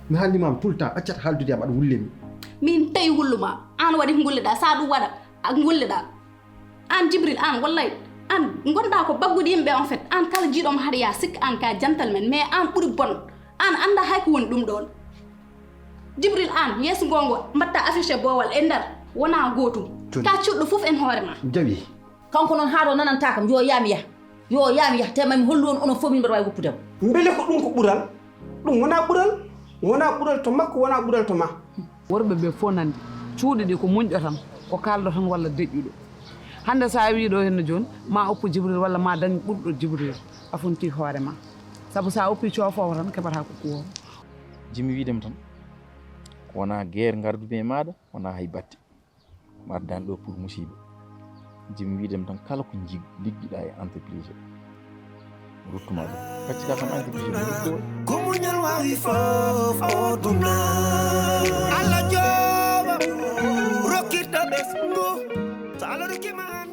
mi haaldimama tout le temps accata haaldude am aɗa wullemi min tawi hulluma an waɗi ngulleɗa sa ɗum waɗa ak ngulleɗa an Djibril an wallay an gonɗa ko baggude yimɓe en fait an kala jiiɗoma haɗa ya sikka an ka gentleman mais an ɓuuri bon an anda hay ko woni ɗum ɗon Djibril an yeeso gongo mbatta affiché boowal e nder wona gootum ka cuɗɗo fof en hoore ma jawi kanko noon haaɗo nananta kam yo yaami yah te mami hollu on onon fof min mbaɗa wawi woppudema mbele ko ɗum ko ɓural ɗum wona ɓural to makko wona ɓural to ma worɓe ɓe fof nandi cuuɗi ɗi ko muñƴo tan ko kalɗo tan walla deƴƴuɗo hande sa wiɗo henno joni ma oppu Djibril walla ma dañ ɓurɗo Djibril a funti hoore ma saabu sa oppi cofowo tan keɓata ko kuwowo jimi widem tan wona guerre gardude e maɗa wona hay batte mbaddani ɗo pour musiba jimi widem tan kala ko liggiɗa e entreprise ruttuma ɗum kaccita kam entreprise ko muñal wawi fof o ɗumna Allah jooɓa rokkirta ɓesgo so Allah rokkima an